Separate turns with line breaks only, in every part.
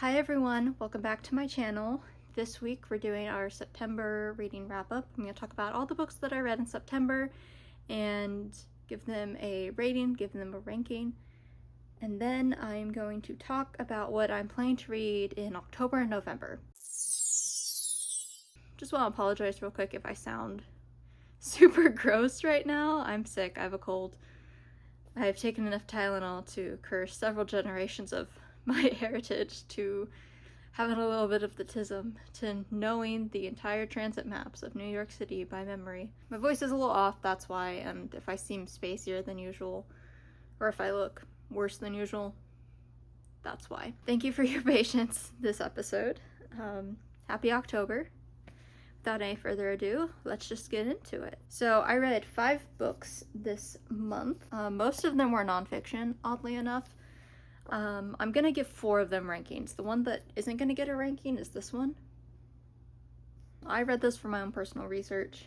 Hi everyone, welcome back to my channel. This week we're doing our September reading wrap-up. I'm going to talk about all the books that I read in September and give them a rating, give them a ranking. And then I'm going to talk about what I'm planning to read in October and November. Just want to apologize real quick if I sound super gross right now. I'm sick, I have a cold. I've taken enough Tylenol to curse several generations of my heritage to having a little bit of the tism, to knowing the entire transit maps of New York City by memory. My voice is a little off, that's why, and if I seem spacier than usual, or if I look worse than usual, that's why. Thank you for your patience this episode. Happy October. Without any further ado, let's just get into it. So I read 5 books this month. Most of them were nonfiction, oddly enough. I'm gonna give 4 of them rankings. The one that isn't gonna get a ranking is this one. I read this for my own personal research,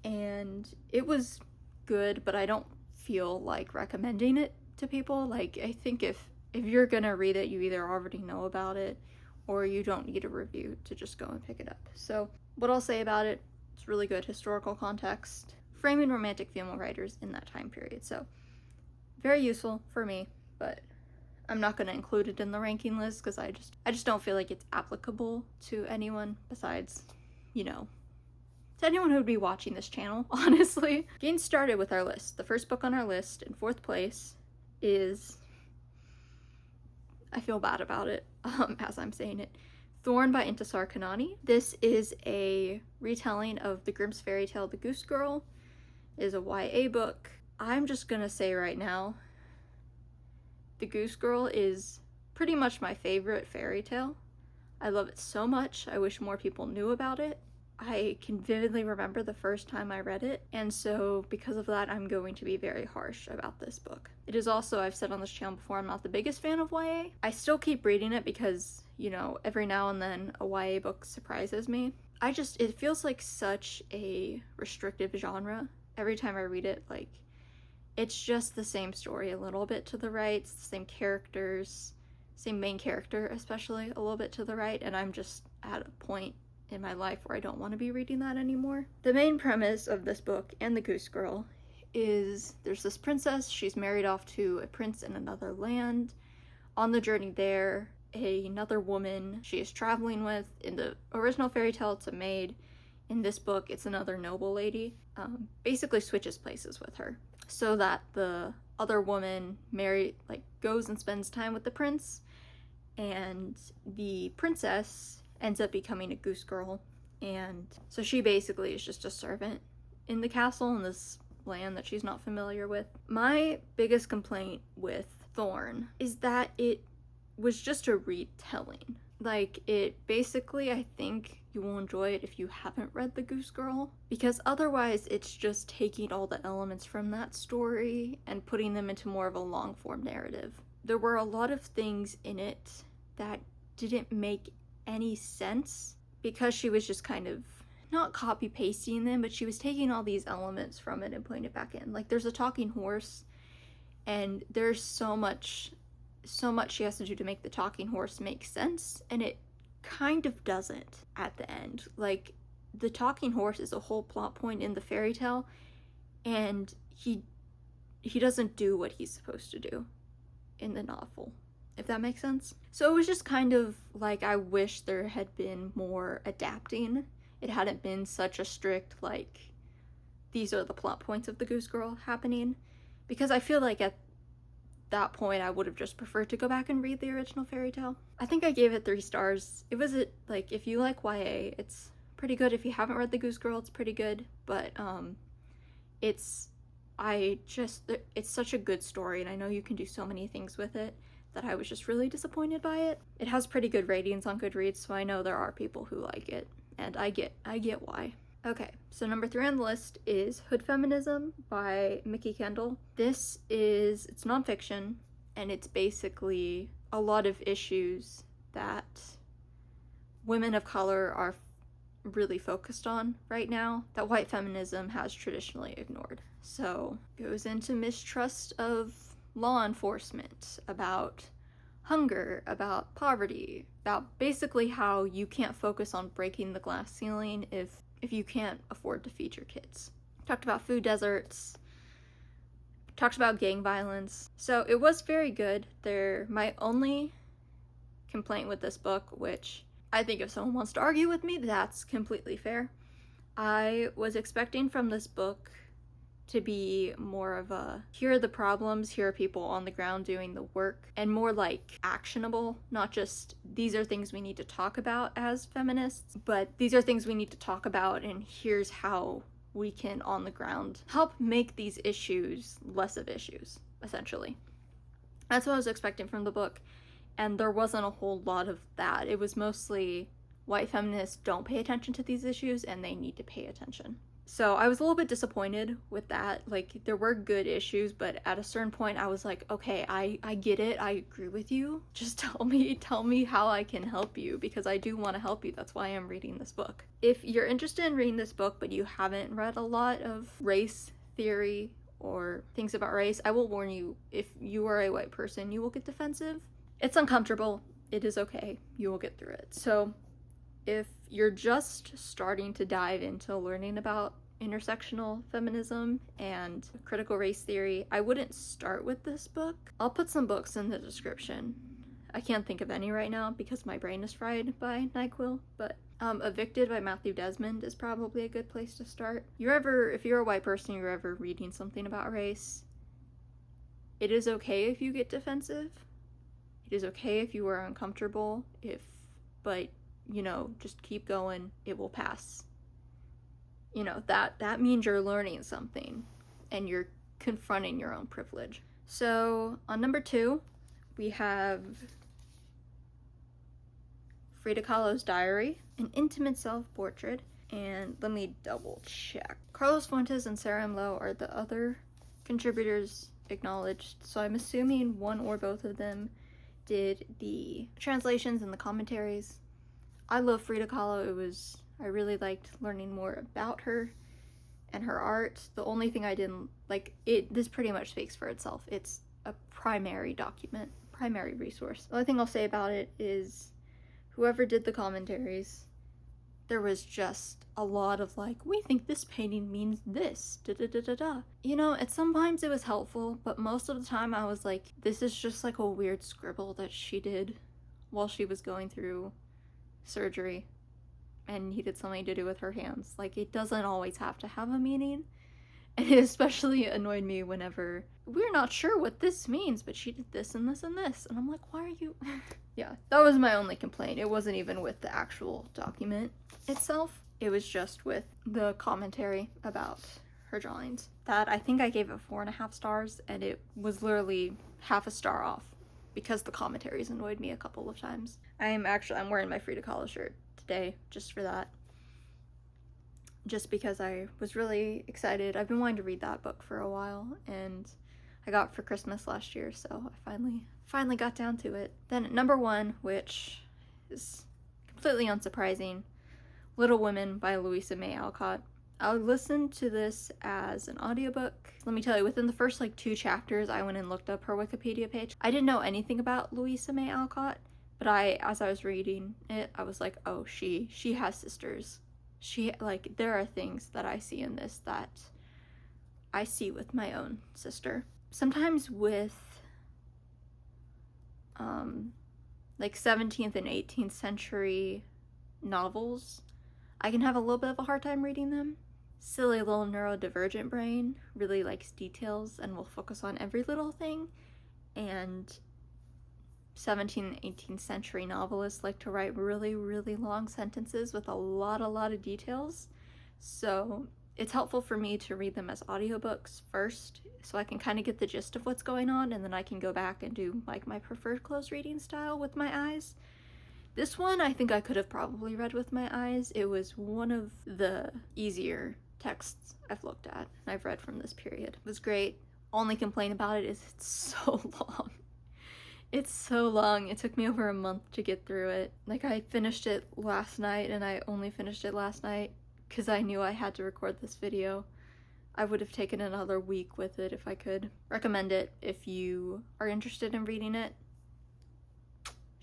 and it was good, but I don't feel like recommending it to people. Like, I think if you're gonna read it, you either already know about it, or you don't need a review to just go and pick it up. So what I'll say about it, it's really good historical context, framing romantic female writers in that time period. So very useful for me, but I'm not going to include it in the ranking list because I just don't feel like it's applicable to anyone besides, to anyone who would be watching this channel, honestly. Getting started with our list. The first book on our list in 4th place is, I feel bad about it as I'm saying it, Thorn by Intisar Khanani. This is a retelling of the Grimm's fairy tale The Goose Girl. It is a YA book. I'm just gonna say right now, The Goose Girl is pretty much my favorite fairy tale. I love it so much. I wish more people knew about it. I can vividly remember the first time I read it, and so because of that, I'm going to be very harsh about this book. It is also, I've said on this channel before, I'm not the biggest fan of YA. I still keep reading it because, every now and then a YA book surprises me. It feels like such a restrictive genre. Every time I read it, it's just the same story a little bit to the right, it's the same characters, same main character especially, a little bit to the right, and I'm just at a point in my life where I don't want to be reading that anymore. The main premise of this book and The Goose Girl is there's this princess, she's married off to a prince in another land. On the journey there, another woman she is traveling with, in the original fairy tale it's a maid, in this book it's another noble lady, basically switches places with her so that the other woman goes and spends time with the prince, and the princess ends up becoming a goose girl, and so she basically is just a servant in the castle in this land that she's not familiar with. My biggest complaint with Thorn is that it was just a retelling. It basically, I think you will enjoy it if you haven't read The Goose Girl, because otherwise it's just taking all the elements from that story and putting them into more of a long-form narrative. There were a lot of things in it that didn't make any sense because she was just kind of not copy pasting them, but she was taking all these elements from it and putting it back in. There's a talking horse, and there's so much she has to do to make the talking horse make sense, and it kind of doesn't at the end. The talking horse is a whole plot point in the fairy tale, and he doesn't do what he's supposed to do in the novel, if that makes sense. So it was just kind of I wish there had been more adapting. It hadn't been such a strict, these are the plot points of The Goose Girl happening, because I feel like at that point I would have just preferred to go back and read the original fairy tale. I think I gave it 3 stars. It was if you like YA, it's pretty good. If you haven't read The Goose Girl, it's pretty good, but it's such a good story, and I know you can do so many things with it, that I was just really disappointed by it. It has pretty good ratings on Goodreads, so I know there are people who like it, and I get why. Okay, so number 3 on the list is Feminism by Mikki Kendall. It's nonfiction, and it's basically a lot of issues that women of color are really focused on right now that white feminism has traditionally ignored. So it goes into mistrust of law enforcement, about hunger, about poverty, about basically how you can't focus on breaking the glass ceiling if you can't afford to feed your kids. Talked about food deserts, talked about gang violence. So it was very good. My only complaint with this book, which I think if someone wants to argue with me, that's completely fair. I was expecting from this book to be more of a, here are the problems, here are people on the ground doing the work, and more like actionable, not just these are things we need to talk about as feminists, but these are things we need to talk about, and here's how we can on the ground help make these issues less of issues, essentially. That's what I was expecting from the book, and there wasn't a whole lot of that. It was mostly white feminists don't pay attention to these issues and they need to pay attention. So I was a little bit disappointed with that. Like, there were good issues, but at a certain point I was like, okay, I get it, I agree with you. Just tell me how I can help you, because I do want to help you. That's why I'm reading this book. If you're interested in reading this book, but you haven't read a lot of race theory or things about race, I will warn you, if you are a white person, you will get defensive. It's uncomfortable. It is okay. You will get through it. So if you're just starting to dive into learning about intersectional feminism and critical race theory, I wouldn't start with this book. I'll put some books in the description. I can't think of any right now because my brain is fried by NyQuil, but Evicted by Matthew Desmond is probably a good place to start. If you're a white person, you're ever reading something about race, it is okay if you get defensive. It is okay if you are uncomfortable, but just keep going, it will pass. That means you're learning something and you're confronting your own privilege. So on number 2, we have Frida Kahlo's diary, an intimate self-portrait, and let me double check. Carlos Fuentes and Sarah M. Lowe are the other contributors acknowledged, so I'm assuming one or both of them did the translations and the commentaries. I love Frida Kahlo. I really liked learning more about her and her art. The only thing I didn't like, this pretty much speaks for itself. It's a primary document, primary resource. The only thing I'll say about it is whoever did the commentaries, there was just a lot of like, we think this painting means this, da-da-da-da-da. Sometimes it was helpful, but most of the time I was like, this is just like a weird scribble that she did while she was going through surgery and needed something to do with her hands. Like, it doesn't always have to have a meaning. And it especially annoyed me whenever we're not sure what this means, but she did this and this and this. And I'm like, why are you? Yeah, that was my only complaint. It wasn't even with the actual document itself. It was just with the commentary about her drawings. That, I think I gave it 4.5 stars, and it was literally half a star off because the commentaries annoyed me a couple of times. I'm wearing my Frida Kahlo shirt today just for that. Just because I was really excited. I've been wanting to read that book for a while, and I got it for Christmas last year, so I finally got down to it. Then at number 1, which is completely unsurprising, Little Women by Louisa May Alcott. I listened to this as an audiobook. Let me tell you, within the first 2 chapters, I went and looked up her Wikipedia page. I didn't know anything about Louisa May Alcott, but as I was reading it, I was like, oh, she has sisters. There are things that I see in this that I see with my own sister. Sometimes with 17th and 18th century novels, I can have a little bit of a hard time reading them. Silly little neurodivergent brain really likes details and will focus on every little thing, and 17th and 18th century novelists like to write really, really long sentences with a lot of details. So it's helpful for me to read them as audiobooks first, so I can kind of get the gist of what's going on, and then I can go back and do my preferred close reading style with my eyes. This one I think I could have probably read with my eyes. It was one of the easier texts I've looked at and I've read from this period. It was great. Only complaint about it is it's so long. It's so long. It took me over a month to get through it. I finished it last night, and I only finished it last night because I knew I had to record this video. I would have taken another week with it if I could. Recommend it if you are interested in reading it.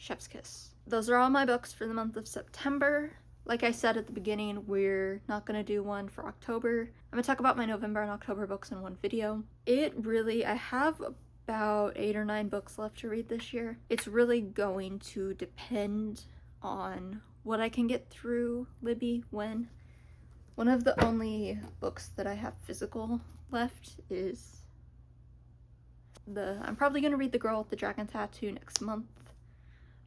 Chef's Kiss. Those are all my books for the month of September. Like I said at the beginning, we're not going to do one for October. I'm going to talk about my November and October books in one video. I have about 8 or 9 books left to read this year. It's really going to depend on what I can get through Libby when. One of the only books that I have physical left is I'm probably going to read The Girl with the Dragon Tattoo next month.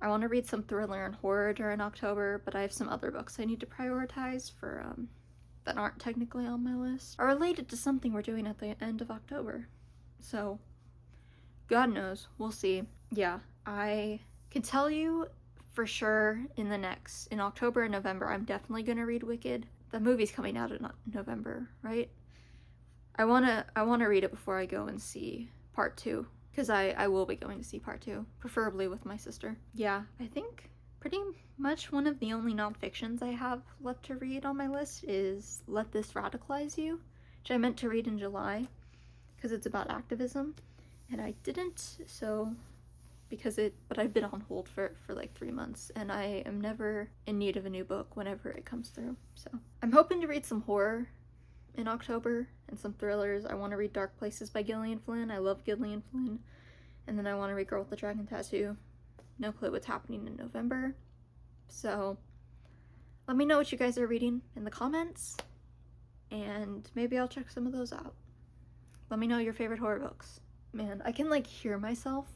I want to read some thriller and horror during October, but I have some other books I need to prioritize for that aren't technically on my list, are related to something we're doing at the end of October. So, God knows, we'll see. Yeah, I can tell you for sure in October and November, I'm definitely gonna read Wicked. The movie's coming out in November, right? I wanna read it before I go and see part 2. Because I will be going to see part 2, preferably with my sister. Yeah, I think pretty much one of the only nonfictions I have left to read on my list is Let This Radicalize You, which I meant to read in July, because it's about activism, and I didn't, but I've been on hold for like 3 months, and I am never in need of a new book whenever it comes through, so. I'm hoping to read some horror in October, and some thrillers. I want to read Dark Places by Gillian Flynn. I love Gillian Flynn. And then I want to read Girl with the Dragon Tattoo. No clue what's happening in November. So, let me know what you guys are reading in the comments, and maybe I'll check some of those out. Let me know your favorite horror books. Man, I can like hear myself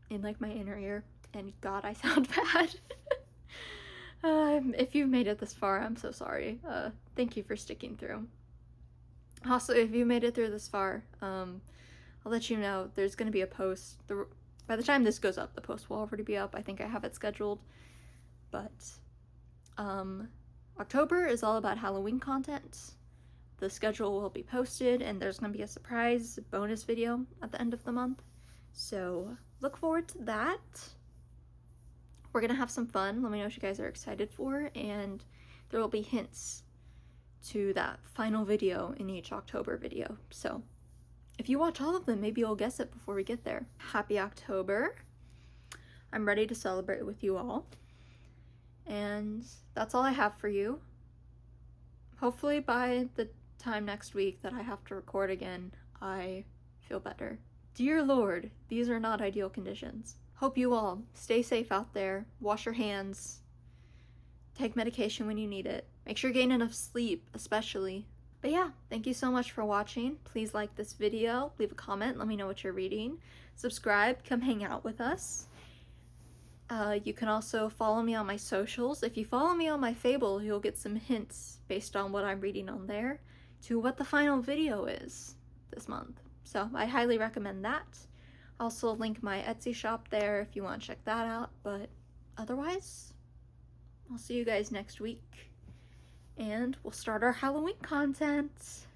in like my inner ear, and God, I sound bad. If you've made it this far, I'm so sorry. Thank you for sticking through. Also, if you made it through this far, I'll let you know there's going to be a post. By the time this goes up, the post will already be up. I think I have it scheduled. But October is all about Halloween content. The schedule will be posted, and there's going to be a surprise bonus video at the end of the month. So look forward to that. We're going to have some fun. Let me know what you guys are excited for, and there will be hints to that final video in each October video. So if you watch all of them, maybe you'll guess it before we get there. Happy October. I'm ready to celebrate with you all. And that's all I have for you. Hopefully by the time next week that I have to record again, I feel better. Dear Lord, these are not ideal conditions. Hope you all stay safe out there. Wash your hands. Take medication when you need it. Make sure you're getting enough sleep, especially. But yeah, thank you so much for watching. Please like this video, leave a comment, let me know what you're reading. Subscribe, come hang out with us. You can also follow me on my socials. If you follow me on my Fable, you'll get some hints based on what I'm reading on there to what the final video is this month. So I highly recommend that. Also link my Etsy shop there if you want to check that out. But otherwise, I'll see you guys next week, and we'll start our Halloween content.